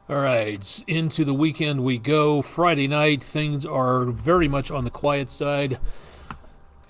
All right, into the weekend we go. Friday night, things are very much on the quiet side.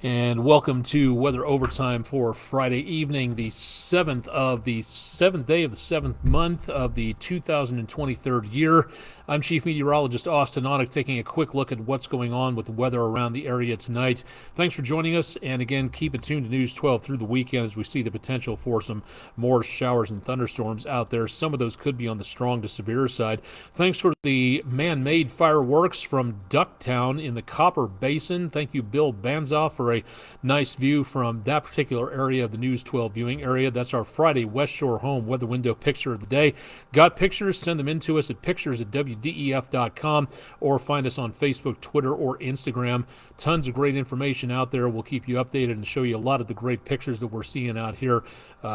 And welcome to Weather Overtime for Friday evening, the seventh day of the seventh month of the 2023 year. I'm Chief Meteorologist Austin Onek, taking a quick look at what's going on with the weather around the area tonight. Thanks for joining us, and again, keep it tuned to News 12 through the weekend as we see the potential for some more showers and thunderstorms out there. Some of those could be on the strong to severe side. Thanks for the man-made fireworks from Ducktown in the Copper Basin. Thank you, Bill Banzoff, for a nice view from that particular area of the News 12 viewing area. That's our Friday West Shore Home weather window picture of the day. Got pictures? Send them in to us at pictures@wdef.com or find us on Facebook, Twitter, or Instagram. Tons of great information out there. We'll keep you updated and show you a lot of the great pictures that we're seeing out here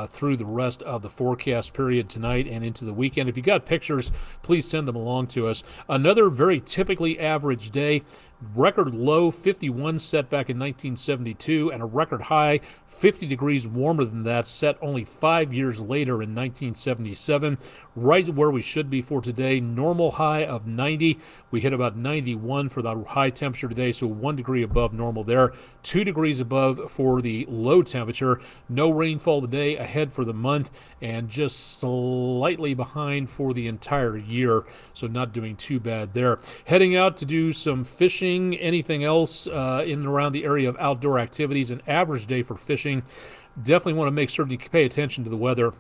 through the rest of the forecast period tonight and into the weekend. If you got pictures, please send them along to us. Another very typically average day. Record low 51 set back in 1972, and a record high 50 degrees warmer than that set only 5 years later in 1977. Right where we should be for today. Normal high of 90. We hit about 91 for the high temperature today, so 1 degree above normal there. 2 degrees above for the low temperature. No rainfall today, ahead for the month, and just slightly behind for the entire year, so not doing too bad there. Heading out to do some fishing, anything else in and around the area of outdoor activities. An average day for fishing. Definitely want to make sure that you pay attention to the weather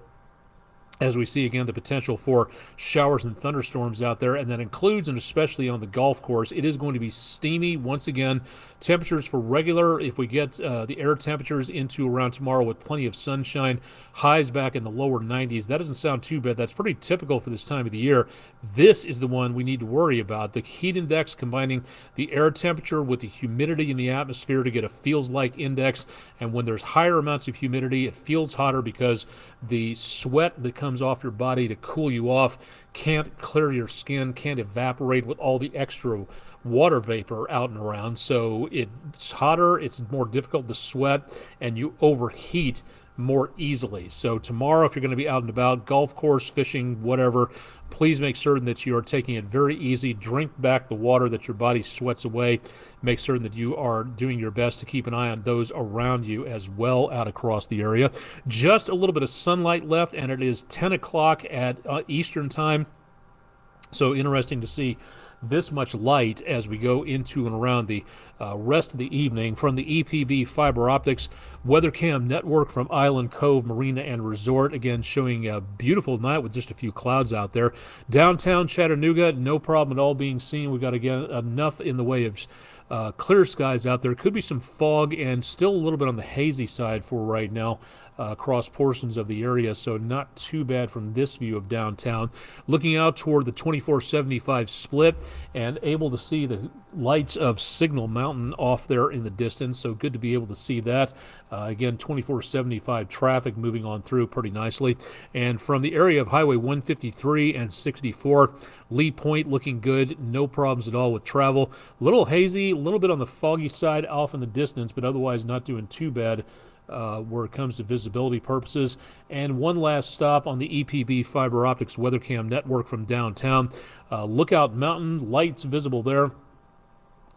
as we see again the potential for showers and thunderstorms out there, and that includes and especially on the golf course. It is going to be steamy once again. Temperatures for regular, if we get the air temperatures into around tomorrow with plenty of sunshine, highs back in the lower 90s. That doesn't sound too bad. That's pretty typical for this time of the year. This is the one we need to worry about. The heat index, combining the air temperature with the humidity in the atmosphere to get a feels like index. And when there's higher amounts of humidity, it feels hotter because the sweat that comes off your body to cool you off can't clear your skin, can't evaporate with all the extra water vapor out and around. So it's hotter, it's more difficult to sweat, and you overheat more easily. So tomorrow, if you're going to be out and about, golf course, fishing, whatever, please make certain that you are taking it very easy. Drink back the water that your body sweats away. Make certain that you are doing your best to keep an eye on those around you as well out across the area. Just a little bit of sunlight left, and it is 10 o'clock at Eastern time. So interesting to see this much light as we go into and around the rest of the evening. From the EPB Fiber Optics WeatherCam network from Island Cove Marina and Resort, again showing a beautiful night with just a few clouds out there. Downtown Chattanooga, no problem at all being seen. We've got, again, enough in the way of clear skies out there. Could be some fog and still a little bit on the hazy side for right now across portions of the area, so not too bad from this view of downtown. Looking out toward the 2475 split and able to see the lights of Signal Mountain off there in the distance, so good to be able to see that. Again, 2475 traffic moving on through pretty nicely. And from the area of Highway 153 and 64, Lee Point looking good, no problems at all with travel. A little hazy, a little bit on the foggy side off in the distance, but otherwise not doing too bad where it comes to visibility purposes. And one last stop on the EPB Fiber Optics WeatherCam network from downtown. Lookout Mountain, lights visible there.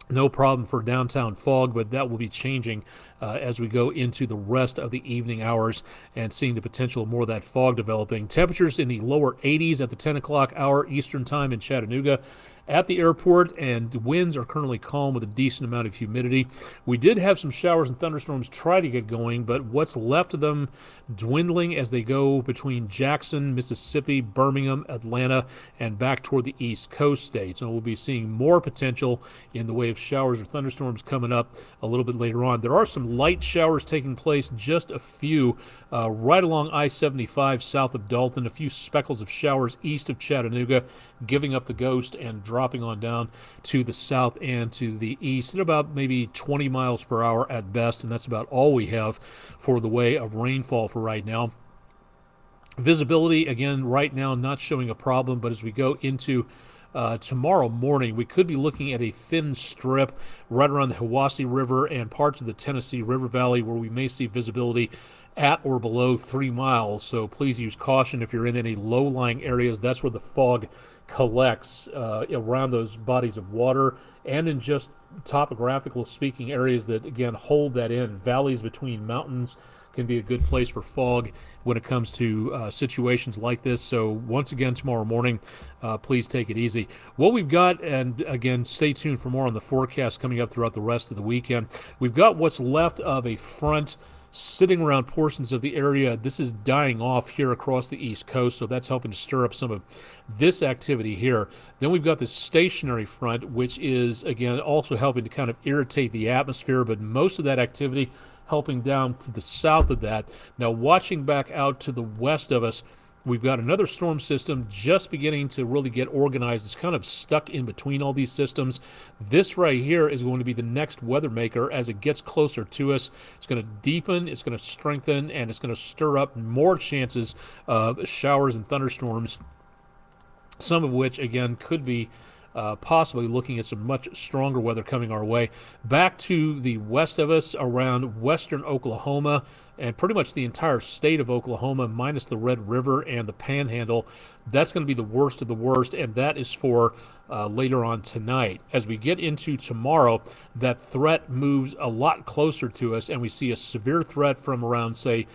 No problem for downtown fog, but that will be changing as we go into the rest of the evening hours and seeing the potential of more of that fog developing. Temperatures in the lower 80s at the 10 o'clock hour Eastern time in Chattanooga. At the airport, and winds are currently calm with a decent amount of humidity. We did have some showers and thunderstorms try to get going, but what's left of them dwindling as they go between Jackson, Mississippi, Birmingham, Atlanta, and back toward the East Coast states. And we'll be seeing more potential in the way of showers or thunderstorms coming up a little bit later on. There are some light showers taking place, just a few right along I-75 south of Dalton, a few speckles of showers east of Chattanooga, giving up the ghost and dropping on down to the south and to the east at about maybe 20 miles per hour at best, and that's about all we have for the way of rainfall for right now. Visibility, again, right now not showing a problem, but as we go into tomorrow morning, we could be looking at a thin strip right around the Hiwassee River and parts of the Tennessee River Valley where we may see visibility at or below 3 miles. So please use caution if you're in any low-lying areas. That's where the fog collects around those bodies of water, and in just topographical speaking areas that, again, hold that in. Valleys between mountains can be a good place for fog when it comes to situations like this. So once again, tomorrow morning, please take it easy. What we've got, and again, stay tuned for more on the forecast coming up throughout the rest of the weekend. We've got what's left of a front sitting around portions of the area. This is dying off here across the East Coast, so that's helping to stir up some of this activity here. Then we've got this stationary front, which is, again, also helping to kind of irritate the atmosphere, but most of that activity helping down to the south of that. Now, watching back out to the west of us, we've got another storm system just beginning to really get organized. It's kind of stuck in between all these systems. This right here is going to be the next weather maker as it gets closer to us. It's going to deepen, it's going to strengthen, and it's going to stir up more chances of showers and thunderstorms, some of which, again, could be possibly looking at some much stronger weather coming our way. Back to the west of us, around western Oklahoma, and pretty much the entire state of Oklahoma, minus the Red River and the Panhandle. That's going to be the worst of the worst, and that is for later on tonight. As we get into tomorrow, that threat moves a lot closer to us, and we see a severe threat from around, say,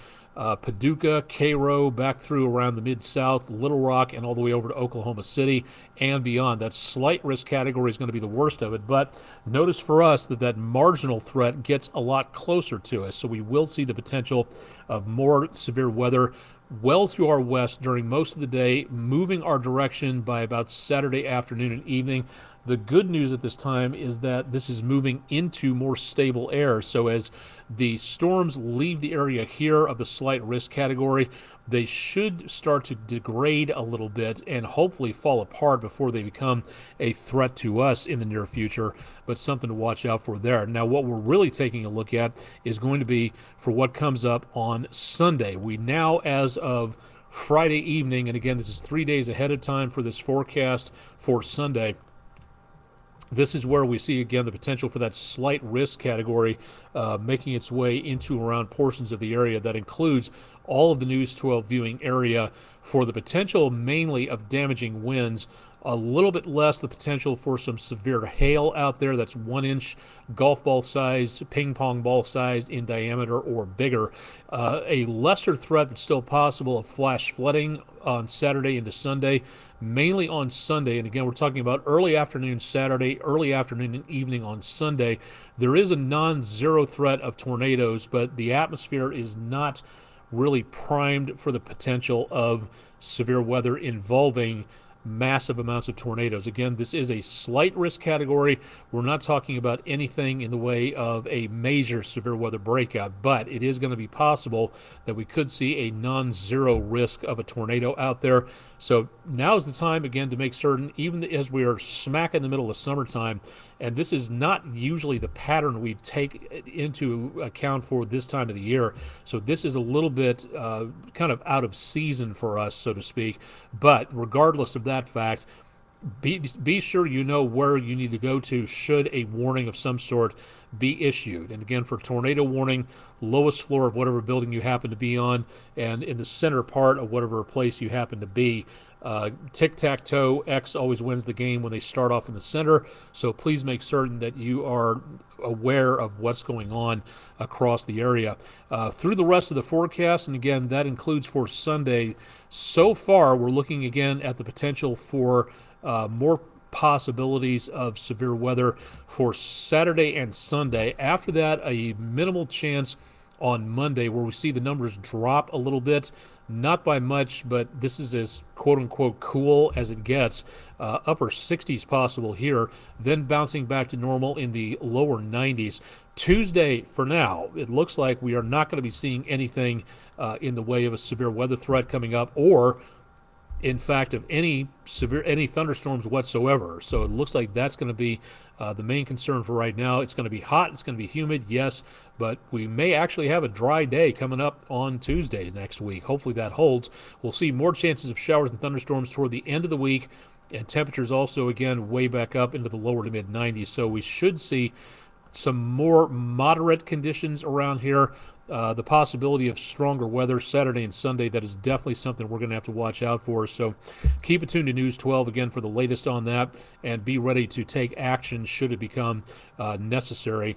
Paducah, Cairo, back through around the Mid-South, Little Rock, and all the way over to Oklahoma City and beyond. That slight risk category is going to be the worst of it, but notice for us that that marginal threat gets a lot closer to us, so we will see the potential of more severe weather well to our west during most of the day, moving our direction by about Saturday afternoon and evening. The good news at this time is that this is moving into more stable air. So as the storms leave the area here of the slight risk category, they should start to degrade a little bit and hopefully fall apart before they become a threat to us in the near future, but something to watch out for there. Now, what we're really taking a look at is going to be for what comes up on Sunday. We now, as of Friday evening, and again, this is 3 days ahead of time for this forecast for Sunday, this is where we see, again, the potential for that slight risk category making its way into around portions of the area. That includes all of the News 12 viewing area for the potential mainly of damaging winds, a little bit less the potential for some severe hail out there. That's 1 inch golf ball size, ping pong ball size in diameter or bigger. A lesser threat, but still possible, of flash flooding on Saturday into Sunday, mainly on Sunday. And again, we're talking about early afternoon Saturday, early afternoon and evening on Sunday. There is a non-zero threat of tornadoes, but the atmosphere is not really primed for the potential of severe weather involving massive amounts of tornadoes. Again, this is a slight risk category. We're not talking about anything in the way of a major severe weather breakout, but it is going to be possible that we could see a non-zero risk of a tornado out there. So now is the time, again, to make certain, even as we are smack in the middle of summertime, and this is not usually the pattern we take into account for this time of the year. So this is a little bit kind of out of season for us, so to speak. But regardless of that fact, be sure you know where you need to go to should a warning of some sort be issued. And again, for tornado warning, lowest floor of whatever building you happen to be on, and in the center part of whatever place you happen to be. Tic-tac-toe, X always wins the game when they start off in the center, so please make certain that you are aware of what's going on across the area. Through the rest of the forecast, and again, that includes for Sunday, so far we're looking again at the potential for more possibilities of severe weather for Saturday and Sunday. After that, a minimal chance on Monday, where we see the numbers drop a little bit, not by much, but this is as quote-unquote cool as it gets. Upper 60s possible here, then bouncing back to normal in the lower 90s. Tuesday, for now, it looks like we are not going to be seeing anything in the way of a severe weather threat coming up, or in fact, of any thunderstorms whatsoever. So it looks like that's going to be the main concern for right now. It's going to be hot, it's going to be humid, yes, but we may actually have a dry day coming up on Tuesday next week. Hopefully that holds. We'll see more chances of showers and thunderstorms toward the end of the week, and temperatures also, again, way back up into the lower to mid-90s. So we should see some more moderate conditions around here. the possibility of stronger weather Saturday and Sunday. That is definitely something we're going to have to watch out for. So keep it tuned to News 12 again for the latest on that, and be ready to take action should it become necessary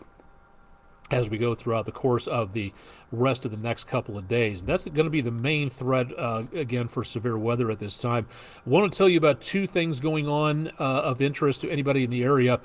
as we go throughout the course of the rest of the next couple of days. And that's going to be the main threat, again, for severe weather at this time. I want to tell you about two things going on of interest to anybody in the area.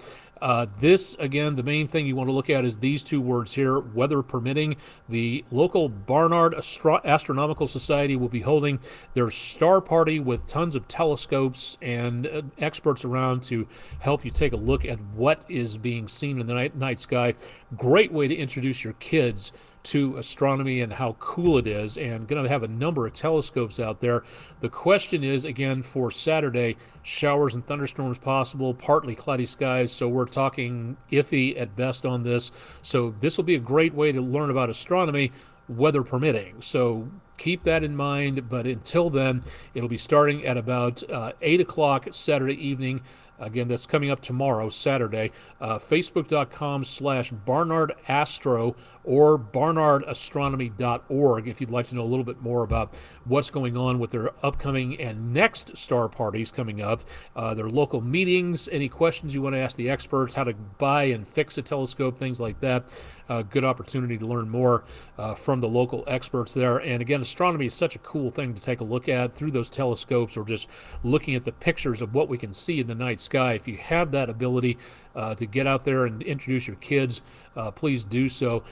This, again, the main thing you want to look at is these two words here, weather permitting. The local Barnard Astronomical Society will be holding their star party with tons of telescopes and experts around to help you take a look at what is being seen in the night sky. Great way to introduce your kids to astronomy and how cool it is, and going to have a number of telescopes out there. The question is, again, for Saturday, showers and thunderstorms possible, partly cloudy skies, so we're talking iffy at best on this. So this will be a great way to learn about astronomy, weather permitting. So keep that in mind, but until then, it'll be starting at about 8 o'clock Saturday evening. Again, that's coming up tomorrow, Saturday. Facebook.com/BarnardAstro or barnardastronomy.org if you'd like to know a little bit more about what's going on with their upcoming and next star parties coming up, their local meetings, any questions you want to ask the experts, how to buy and fix a telescope, things like that. Good opportunity to learn more from the local experts there. And again, astronomy is such a cool thing to take a look at through those telescopes, or just looking at the pictures of what we can see in the night sky. If you have that ability to get out there and introduce your kids, please do so.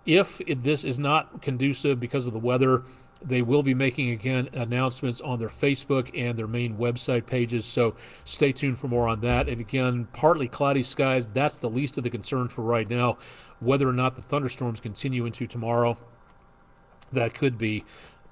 If this is not conducive because of the weather, they will be making, again, announcements on their Facebook and their main website pages, so stay tuned for more on that. And again, partly cloudy skies, that's the least of the concerns for right now. Whether or not the thunderstorms continue into tomorrow, that could be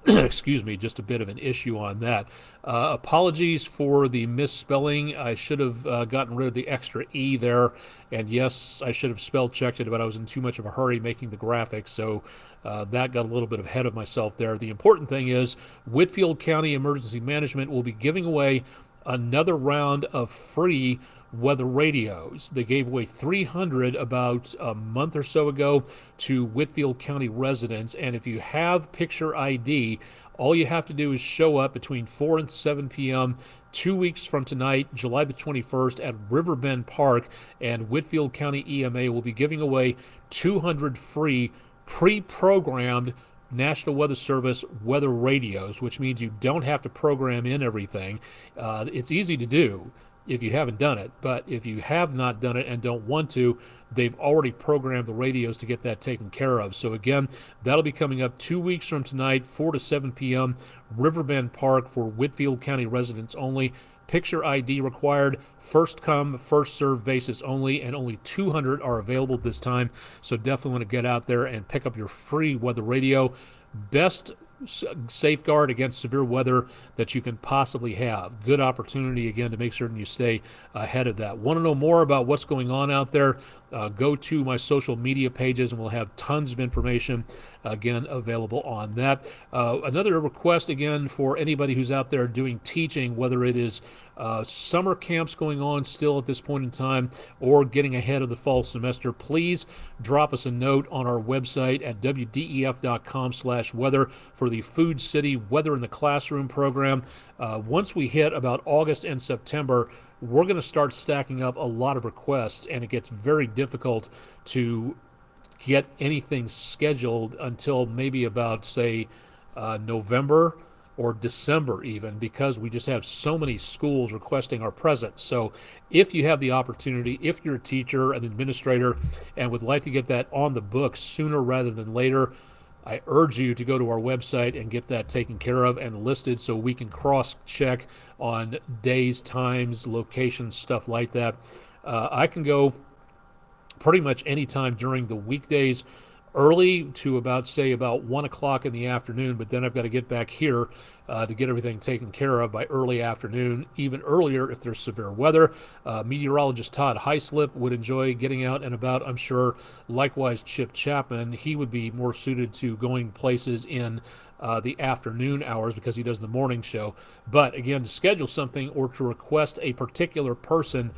excuse me, just a bit of an issue on that. Apologies for the misspelling. I should have gotten rid of the extra E there. And yes, I should have spell checked it, but I was in too much of a hurry making the graphics. So that got a little bit ahead of myself there. The important thing is Whitfield County Emergency Management will be giving away another round of free weather radios. They gave away 300 about a month or so ago to Whitfield County residents, and if you have picture ID, all you have to do is show up between 4 and 7 p.m. 2 weeks from tonight, July the 21st, at Riverbend Park, and Whitfield County EMA will be giving away 200 free pre-programmed National Weather Service weather radios, which means you don't have to program in everything. It's easy to do if you haven't done it, but if you have not done it and don't want to, they've already programmed the radios to get that taken care of. So again, that'll be coming up 2 weeks from tonight, 4 to 7 p.m., Riverbend Park, for Whitfield County residents only. Picture ID required, first come, first served basis only, and only 200 are available this time. So definitely want to get out there and pick up your free weather radio. Best safeguard against severe weather that you can possibly have. Good opportunity, again, to make certain you stay ahead of that. Want to know more about what's going on out there? Go to my social media pages, and we'll have tons of information, again, available on that. Another request, again, for anybody who's out there doing teaching, whether it is summer camps going on still at this point in time or getting ahead of the fall semester, please drop us a note on our website at wdef.com/weather for the Food City Weather in the Classroom program. Once we hit about August and September, we're going to start stacking up a lot of requests, and it gets very difficult to get anything scheduled until maybe about, say, November or December even, because we just have so many schools requesting our presence. So if you have the opportunity, if you're a teacher, an administrator, and would like to get that on the books sooner rather than later, I urge you to go to our website and get that taken care of and listed so we can cross-check on days, times, locations, stuff like that. I can go pretty much any time during the weekdays, early to about 1 o'clock in the afternoon, but then I've got to get back here to get everything taken care of by early afternoon, even earlier if there's severe weather. Meteorologist Todd Heislip would enjoy getting out and about, I'm sure. Likewise, Chip Chapman, he would be more suited to going places in the afternoon hours because he does the morning show. But again, to schedule something or to request a particular person,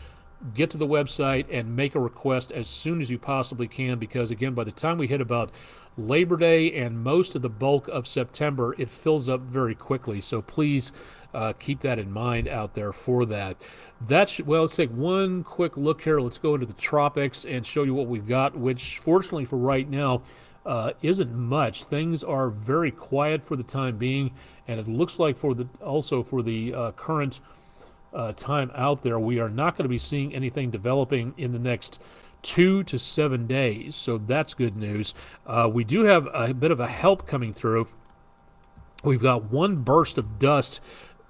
get to the website and make a request as soon as you possibly can, because again, by the time we hit about Labor Day and most of the bulk of September, it fills up very quickly. So please keep that in mind out there for that. Well, let's take one quick look here. Let's go into the tropics and show you what we've got, which fortunately for right now isn't much. Things are very quiet for the time being, and it looks like for the current time out there, we are not going to be seeing anything developing in the next 2 to 7 days. So that's good news. We do have a bit of a help coming through. We've got one burst of dust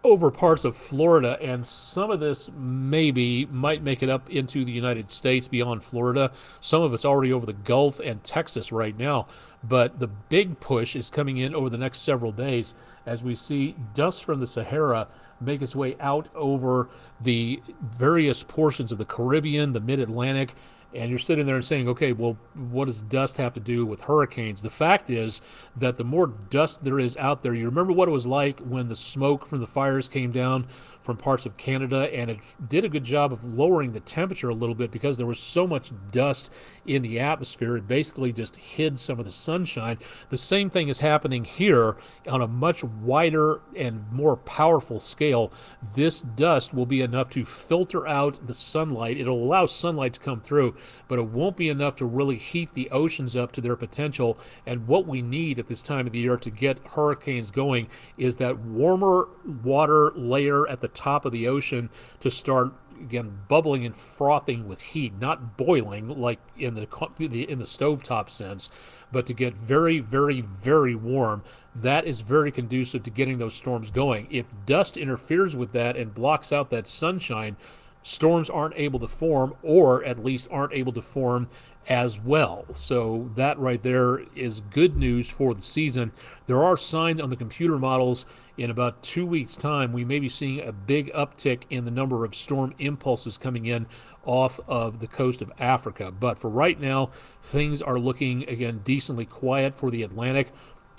over parts of Florida, and some of this might make it up into the United States beyond Florida. Some of it's already over the Gulf and Texas right now, but the big push is coming in over the next several days as we see dust from the Sahara make its way out over the various portions of the Caribbean, the Mid-Atlantic. And you're sitting there and saying, okay, well, what does dust have to do with hurricanes? The fact is that the more dust there is out there, you remember what it was like when the smoke from the fires came down from parts of Canada, and it did a good job of lowering the temperature a little bit because there was so much dust in the atmosphere. It basically just hid some of the sunshine. The same thing is happening here on a much wider and more powerful scale. This dust will be enough to filter out the sunlight. It'll allow sunlight to come through, but it won't be enough to really heat the oceans up to their potential. And what we need at this time of the year to get hurricanes going is that warmer water layer at the top of the ocean to start again bubbling and frothing with heat, not boiling like in the stovetop sense, but to get very, very, very warm. That is very conducive to getting those storms going. If dust interferes with that and blocks out that sunshine, storms aren't able to form, or at least aren't able to form as well. So that right there is good news for the season. There are signs on the computer models in about 2 weeks' time we may be seeing a big uptick in the number of storm impulses coming in off of the coast of Africa. But for right now, things are looking, again, decently quiet for the Atlantic.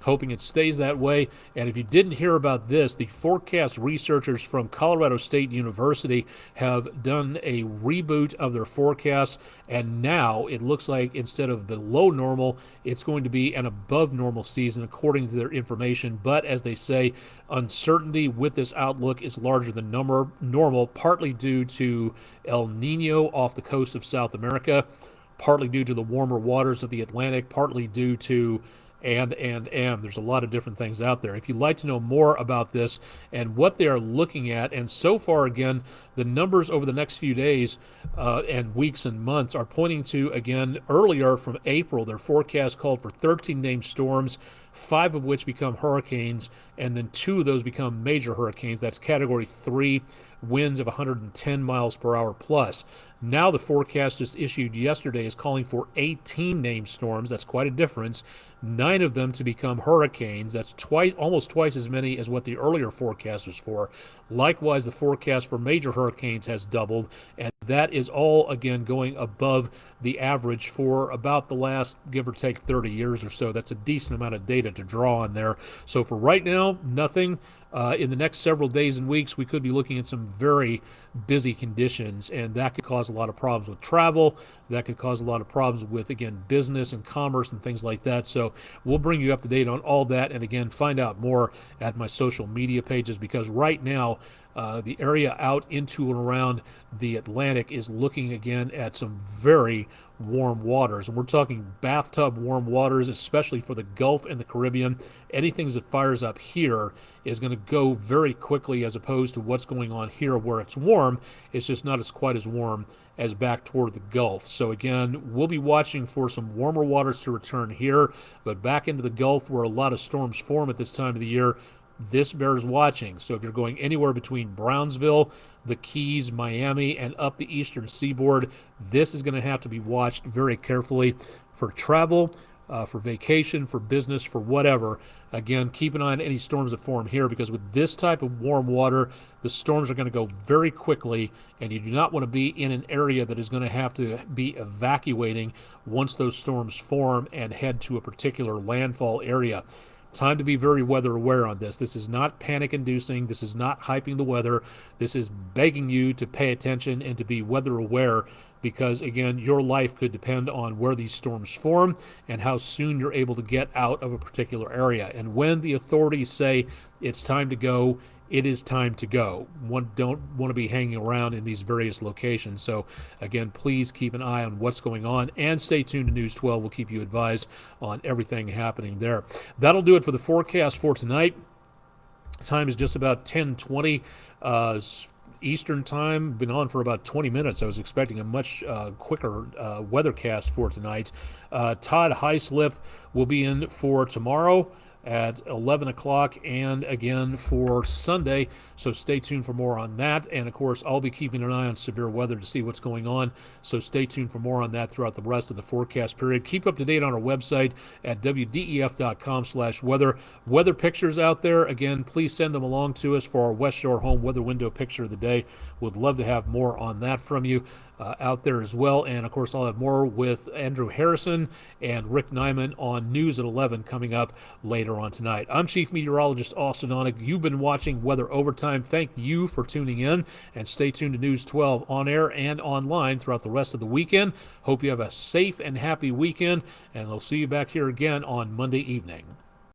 Hoping it stays that way. And if you didn't hear about this, the forecast researchers from Colorado State University have done a reboot of their forecast, and now it looks like instead of below normal, it's going to be an above normal season according to their information. But as they say, uncertainty with this outlook is larger than normal, partly due to El Nino off the coast of South America, partly due to the warmer waters of the Atlantic, partly due to and there's a lot of different things out there. If you'd like to know more about this and what they are looking at, and so far, again, the numbers over the next few days and weeks and months are pointing to, again, earlier from April, their forecast called for 13 named storms, 5 of which become hurricanes, and then 2 of those become major hurricanes. That's Category 3, winds of 110 miles per hour plus. Now the forecast just issued yesterday is calling for 18 named storms. That's quite a difference. 9 of them to become hurricanes. That's almost twice as many as what the earlier forecast was for. Likewise, the forecast for major hurricanes has doubled, and that is all, again, going above the average for about the last, give or take, 30 years or so. That's a decent amount of data to draw on there. So for right now, nothing. In the next several days and weeks, we could be looking at some very busy conditions, and that could cause a lot of problems with travel. That could cause a lot of problems with, again, business and commerce and things like that. So we'll bring you up to date on all that, and again, find out more at my social media pages, because right now, the area out into and around the Atlantic is looking again at some very warm waters. And we're talking bathtub warm waters, especially for the Gulf and the Caribbean. Anything that fires up here is going to go very quickly, as opposed to what's going on here where it's warm. It's just not quite as warm as back toward the Gulf. So again, we'll be watching for some warmer waters to return here, but back into the Gulf where a lot of storms form at this time of the year, this bears watching. So if you're going anywhere between Brownsville, the Keys, Miami, and up the eastern seaboard, this is going to have to be watched very carefully for travel, for vacation, for business, for whatever. Again, keep an eye on any storms that form here, because with this type of warm water, the storms are going to go very quickly, and you do not want to be in an area that is going to have to be evacuating once those storms form and head to a particular landfall area. Time to be very weather aware on this. This is not panic inducing. This is not hyping the weather. This is begging you to pay attention and to be weather aware, because again, your life could depend on where these storms form and how soon you're able to get out of a particular area. And when the authorities say it's time to go, it is time to go. One don't want to be hanging around in these various locations. So again, please keep an eye on what's going on and stay tuned to News 12. We'll keep you advised on everything happening there. That'll do it for the forecast for tonight. Time is just about 10:20 Eastern time. Been on for about 20 minutes. I was expecting a much quicker weathercast for tonight. Todd Heislip will be in for tomorrow at 11 o'clock and again for Sunday, so stay tuned for more on that. And of course, I'll be keeping an eye on severe weather to see what's going on, so stay tuned for more on that throughout the rest of the forecast period. Keep up to date on our website at wdef.com/weather. Weather pictures out there, again, please send them along to us for our West Shore Home Weather Window Picture of the Day. Would love to have more on that from you out there as well. And of course, I'll have more with Andrew Harrison and Rick Nyman on News at 11 coming up later on tonight. I'm Chief Meteorologist Austin Onig. You've been watching Weather Overtime. Thank you for tuning in, and stay tuned to News 12 on air and online throughout the rest of the weekend. Hope you have a safe and happy weekend, and I'll see you back here again on Monday evening.